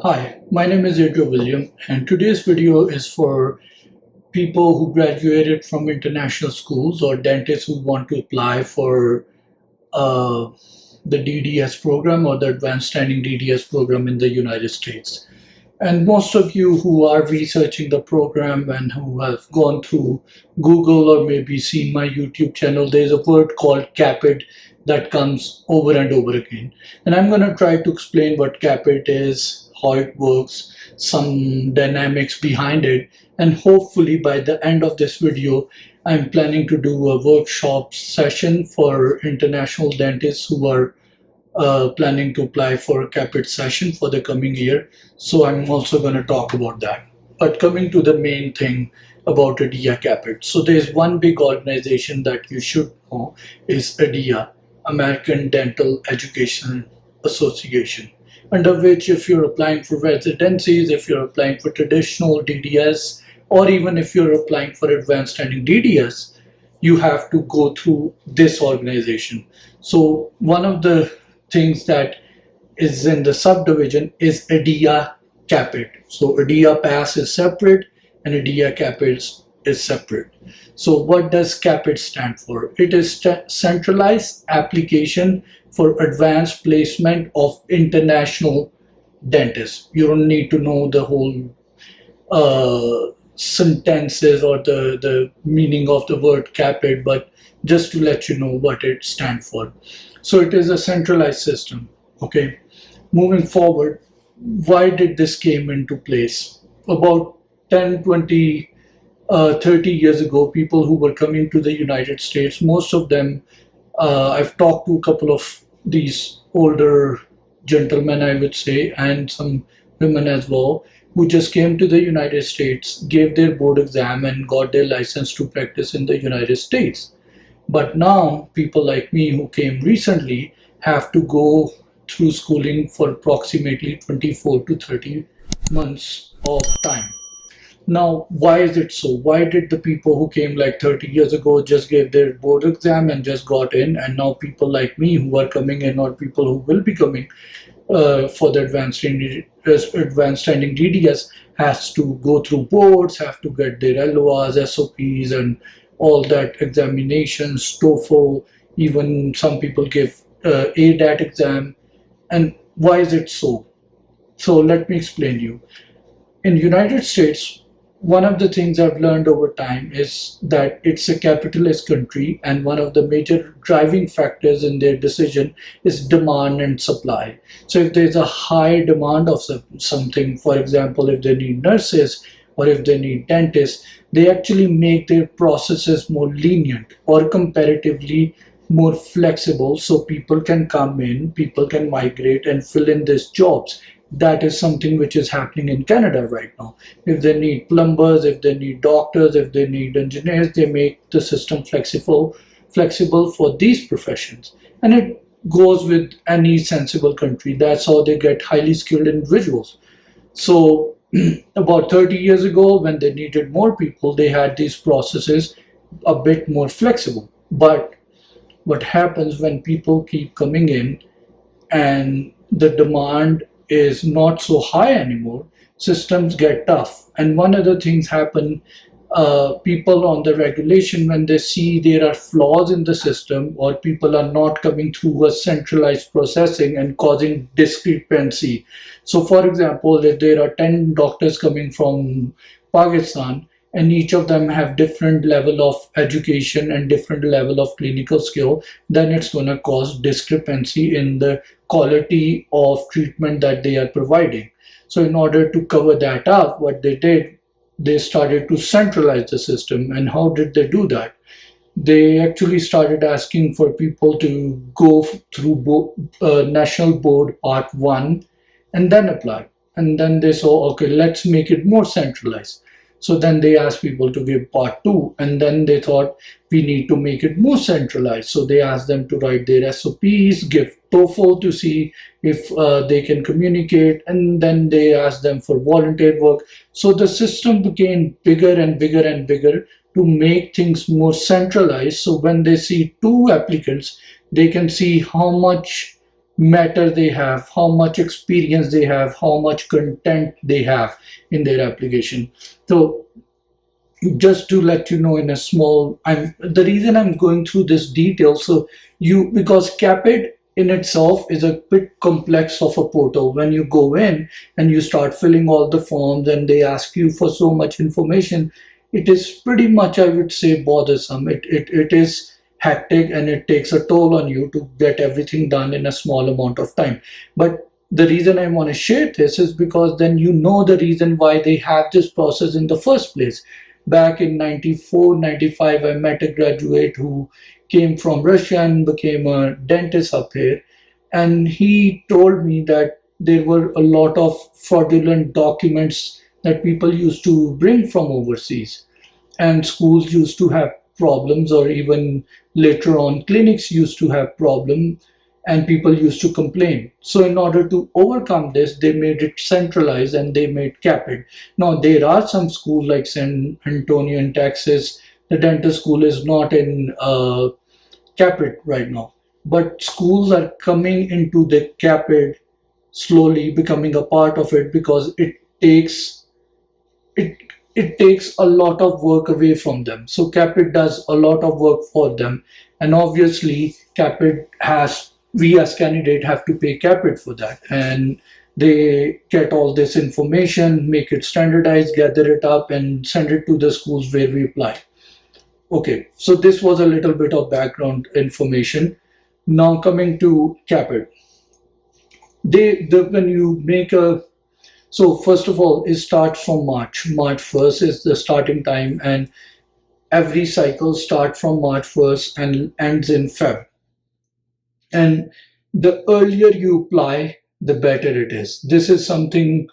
Hi, my name is Adriel William, and today's video is for people who graduated from international schools or dentists who want to apply for uh, the DDS program or the Advanced Standing DDS program in the United States. And most of you who are researching the program and who have gone through Google or maybe seen my YouTube channel, there's a word called CAPID that comes over and over again. And I'm going to try to explain what CAPID is, how it works, some dynamics behind it, and hopefully by the end of this video, I'm planning to do a workshop session for international dentists who are planning to apply for a CAPID session for the coming year. So I'm also going to talk about that. But coming to the main thing about ADEA CAPID. So there's one big organization that you should know is ADEA, American Dental Education Association, under which if you're applying for residencies, if you're applying for traditional DDS, or even if you're applying for advanced standing DDS, you have to go through this organization. So one of the things that is in the subdivision is ADEA CAPID. So ADEA Pass is separate and ADEA CAPID is separate. So what does CAPID stand for? It is Centralized Application for Advanced Placement of International Dentists. You don't need to know the whole sentences or the meaning of the word CAPID, but just to let you know what it stands for. So it is a centralized system. Okay, moving forward, why did this came into place? About 10, 20, 30 years ago, people who were coming to the United States, most of them, I've talked to a couple of these older gentlemen, I would say, and some women as well, who just came to the United States, gave their board exam and got their license to practice in the United States. But now people like me who came recently have to go through schooling for approximately 24 to 30 months of time. Now, why is it so? Why did the people who came like 30 years ago just gave their board exam and just got in, and now people like me who are coming in, or people who will be coming for the advanced standing DDS, has to go through boards, have to get their LORs, SOPs, and all that examinations, TOEFL, even some people give ADAT exam. And why is it so? So let me explain you. In United States, one of the things I've learned over time is that it's a capitalist country, and one of the major driving factors in their decision is demand and supply. So if there's a high demand of something, for example, if they need nurses or if they need dentists, they actually make their processes more lenient or comparatively more flexible, so people can come in, people can migrate and fill in these jobs. That is something which is happening in Canada right now. If they need plumbers, if they need doctors, if they need engineers, they make the system flexible for these professions. And it goes with any sensible country. That's how they get highly skilled individuals. So about 30 years ago, when they needed more people, they had these processes a bit more flexible. But what happens when people keep coming in and the demand is not so high anymore, systems get tough. And one of the things happen, people on the regulation, when they see there are flaws in the system or people are not coming through a centralized processing and causing discrepancy. So for example, if there are 10 doctors coming from Pakistan, and each of them have different level of education and different level of clinical skill, then it's going to cause discrepancy in the quality of treatment that they are providing. So in order to cover that up, what they did, they started to centralize the system. And how did they do that? They actually started asking for people to go through National Board Part 1 and then apply. And then they saw, okay, let's make it more centralized. So then they asked people to give part 2, and then they thought we need to make it more centralized. So they asked them to write their SOPs, give TOEFL to see if they can communicate, and then they asked them for volunteer work. So the system became bigger and bigger and bigger to make things more centralized. So when they see 2 applicants, they can see how much matter they have, how much experience they have, how much content they have in their application. So just to let you know in a small, I'm the reason I'm going through this detail, so you, because capid in itself is a bit complex of a portal. When you go in and you start filling all the forms and they ask you for so much information, it is pretty much, I would say, bothersome. It is hectic and it takes a toll on you to get everything done in a small amount of time. But the reason I want to share this is because then you know the reason why they have this process in the first place. Back in 94, 95, I met a graduate who came from Russia and became a dentist up here. And he told me that there were a lot of fraudulent documents that people used to bring from overseas, and schools used to have problems, or even later on clinics used to have problem, and people used to complain. So in order to overcome this, they made it centralized and they made capid. Now there are some schools like San Antonio in Texas. The dental school is not in capid right now, but schools are coming into the capid, slowly becoming a part of it, because takes it it takes a lot of work away from them. So Capit does a lot of work for them, and obviously Capit has, we as candidate have to pay Capit for that, and they get all this information, make it standardized, gather it up, and send it to the schools where we apply. Okay, so this was a little bit of background information. Now coming to Capit, when you make a, so first of all, it starts from March. March 1st is the starting time, and every cycle starts from March 1st and ends in Feb. And the earlier you apply, the better it is. This is something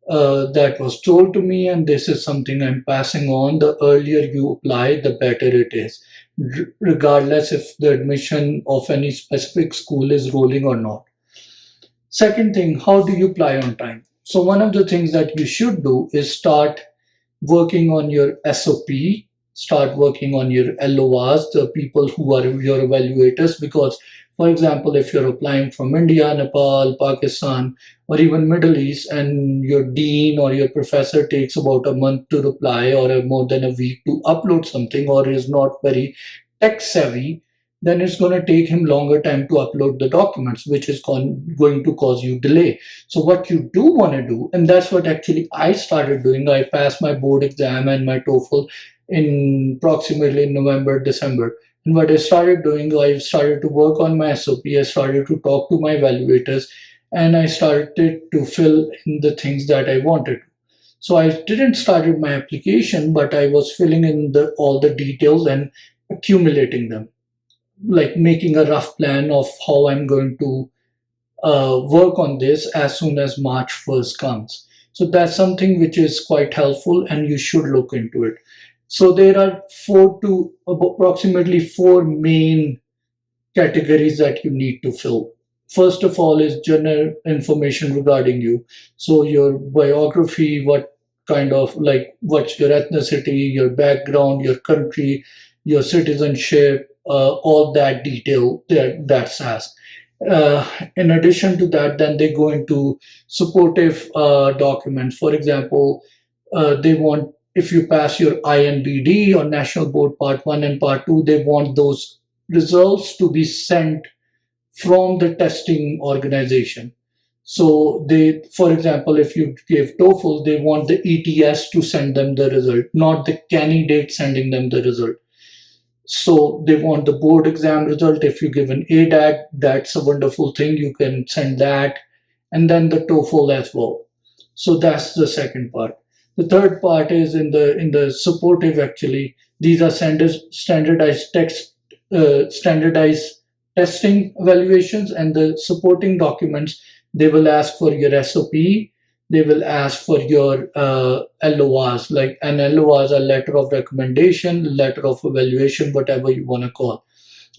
that was told to me, and this is something I'm passing on. The earlier you apply, the better it is, regardless if the admission of any specific school is rolling or not. Second thing, how do you apply on time? So one of the things that you should do is start working on your SOP, start working on your LORs, the people who are your evaluators. Because, for example, if you're applying from India, Nepal, Pakistan, or even Middle East, and your dean or your professor takes about a month to reply, or more than a week to upload something, or is not very tech savvy, then it's going to take him longer time to upload the documents, which is going to cause you delay. So what you do want to do, and that's what actually I started doing. I passed my board exam and my TOEFL in approximately November, December. And what I started doing, I started to work on my SOP. I started to talk to my evaluators, and I started to fill in the things that I wanted. So I didn't started my application, but I was filling in all the details and accumulating them, like making a rough plan of how I'm going to work on this as soon as March 1st comes. So that's something which is quite helpful, and you should look into it. So there are approximately four main categories that you need to fill. First of all is general information regarding you. So your biography, what kind of, like, what's your ethnicity, your background, your country, your citizenship, all that detail that's asked. In addition to that, then they go into supportive documents. For example, they want, if you pass your INBD or National Board Part 1 and Part 2, they want those results to be sent from the testing organization. So they, for example, if you give TOEFL, they want the ETS to send them the result, not the candidate sending them the result. So they want the board exam result. If you give an ADAC, that's a wonderful thing. You can send that, and then the TOEFL as well. So that's the second part. The third part is in the supportive. Actually, these are standardized testing evaluations, and the supporting documents. They will ask for your SOP. They will ask for your LORs, like an LORs, a letter of recommendation, letter of evaluation, whatever you want to call,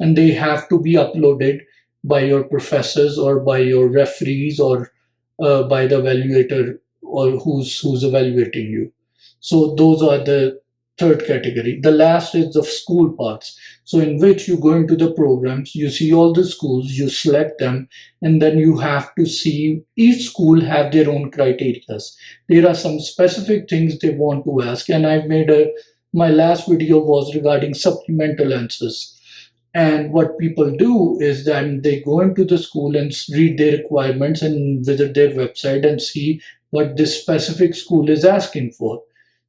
and they have to be uploaded by your professors or by your referees, or by the evaluator, or who's evaluating you. So those are the third category. The last is the school paths. So in which you go into the programs, you see all the schools, you select them, and then you have to see each school have their own criteria. There are some specific things they want to ask, and I've made a my last video was regarding supplemental answers. And what people do is then they go into the school and read their requirements and visit their website and see what this specific school is asking for.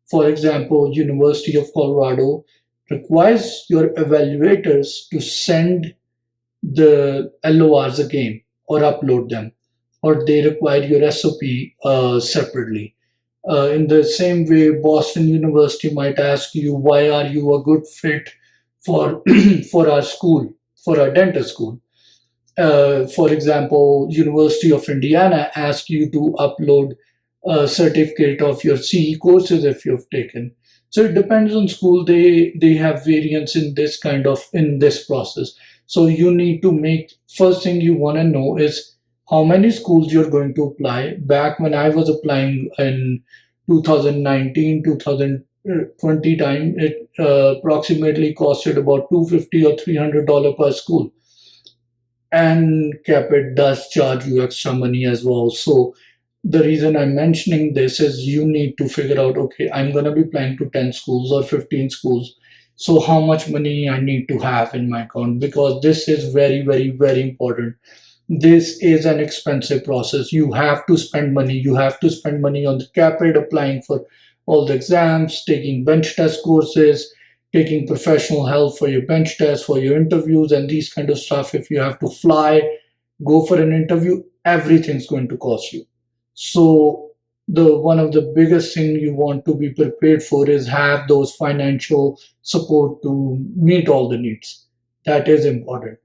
For example, University of Colorado requires your evaluators to send the LORs again or upload them, or they require your SOP separately. In the same way, Boston University might ask you, why are you a good fit for for our school, for our dental school? For example, University of Indiana asks you to upload a certificate of your CE courses if you've taken. So it depends on school. They have variance in this kind of in this process. So you need to make first thing you want to know is how many schools you're going to apply. Back when I was applying in 2019, 2020 time, it approximately costed about 250 or $300 per school, and CAPID does charge you extra money as well. So the reason I'm mentioning this is you need to figure out, okay, I'm going to be applying to 10 schools or 15 schools. So how much money I need to have in my account, because this is very, very, very important. This is an expensive process. You have to spend money. You have to spend money on the CAPID, applying for all the exams, taking bench test courses, taking professional help for your bench tests, for your interviews, and these kind of stuff. If you have to fly, go for an interview, everything's going to cost you. So the one of the biggest thing you want to be prepared for is have those financial support to meet all the needs. That is important.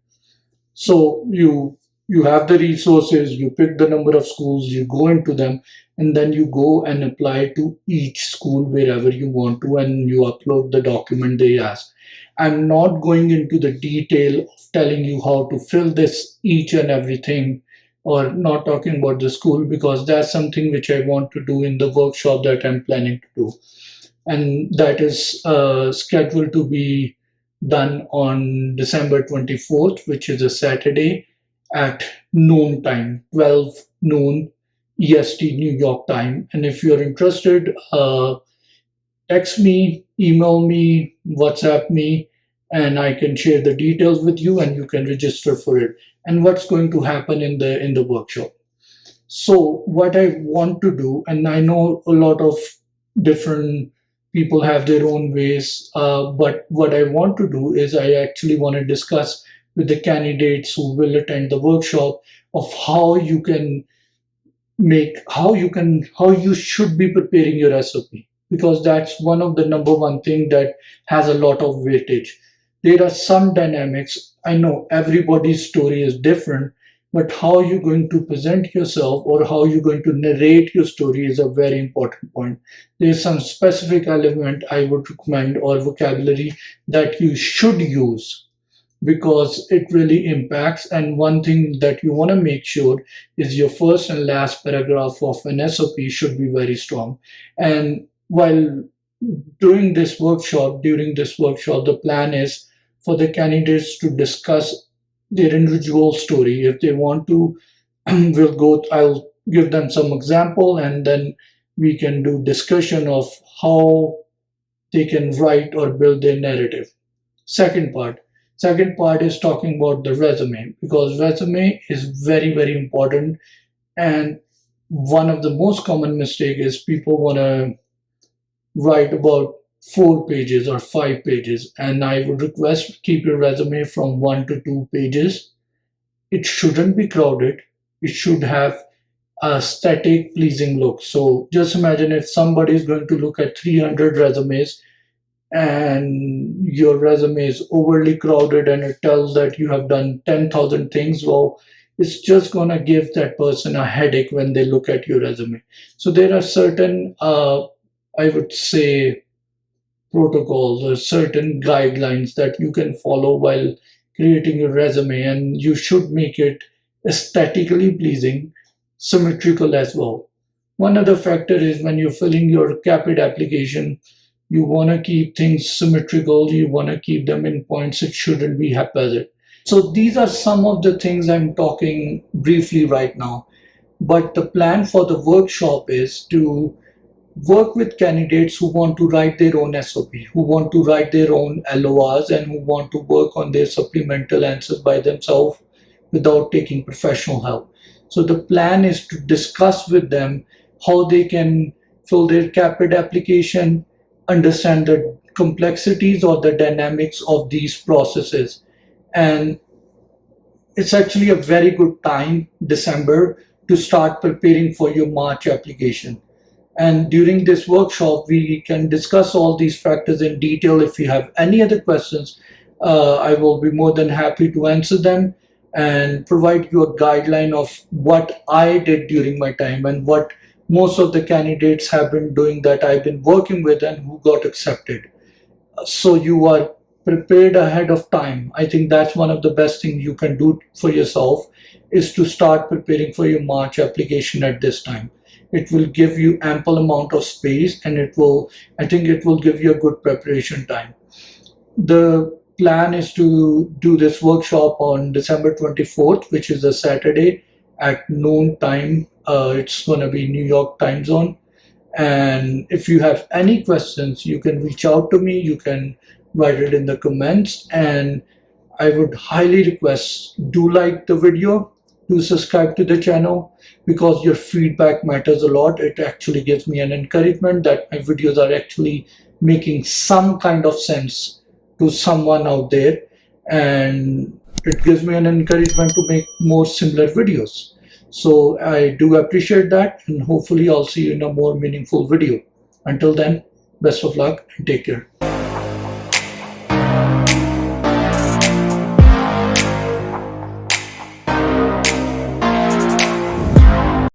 So you have the resources, you pick the number of schools, you go into them, and then you go and apply to each school wherever you want to, and you upload the document they ask. I'm not going into the detail of telling you how to fill this each and everything, or not talking about the school, because that's something which I want to do in the workshop that I'm planning to do. And that is scheduled to be done on December 24th, which is a Saturday at noon time, 12 noon EST New York time. And if you're interested, text me, email me, WhatsApp me, and I can share the details with you, and you can register for it. And what's going to happen in the workshop. So what I want to do, and I know a lot of different people have their own ways, but what I want to do is I actually want to discuss with the candidates who will attend the workshop of how you can how you should be preparing your SOP, because that's one of the number one thing that has a lot of weightage. There are some dynamics. I know everybody's story is different, but how you're going to present yourself or how you're going to narrate your story is a very important point. There's some specific element I would recommend or vocabulary that you should use, because it really impacts. And one thing that you want to make sure is your first and last paragraph of an SOP should be very strong. And while during this workshop, the plan is for the candidates to discuss their individual story. If they want to, I'll give them some example, and then we can do discussion of how they can write or build their narrative. Second part. Second part is talking about the resume, because resume is very, very important. And one of the most common mistake is people want to write about 4 pages or 5 pages. And I would request keep your resume from 1 to 2 pages. It shouldn't be crowded. It should have a static, pleasing look. So just imagine if somebody is going to look at 300 resumes and your resume is overly crowded and it tells that you have done 10,000 things. Well, it's just going to give that person a headache when they look at your resume. So there are certain, I would say, protocols or certain guidelines that you can follow while creating your resume, and you should make it aesthetically pleasing, symmetrical as well. One other factor is when you're filling your CAPID application, You want to keep things symmetrical. You want to keep them in points. It shouldn't be haphazard. So these are some of the things I'm talking briefly right now. But the plan for the workshop is to work with candidates who want to write their own SOP, who want to write their own LORs, and who want to work on their supplemental answers by themselves without taking professional help. So the plan is to discuss with them how they can fill their CAPID application, understand the complexities or the dynamics of these processes. And it's actually a very good time, December, to start preparing for your March application. And during this workshop, we can discuss all these factors in detail. If you have any other questions, I will be more than happy to answer them and provide you a guideline of what I did during my time and what most of the candidates have been doing that I've been working with and who got accepted. So you are prepared ahead of time. I think that's one of the best things you can do for yourself, is to start preparing for your March application at this time. It will give you ample amount of space, and I think it will give you a good preparation time. The plan is to do this workshop on December 24th, which is a Saturday at noon time. It's going to be New York time zone. And if you have any questions, you can reach out to me. You can write it in the comments. And I would highly request, do like the video, do subscribe to the channel, because your feedback matters a lot. It actually gives me an encouragement that my videos are actually making some kind of sense to someone out there. And it gives me an encouragement to make more similar videos. So I do appreciate that, and hopefully I'll see you in a more meaningful video. Until then, best of luck and take care.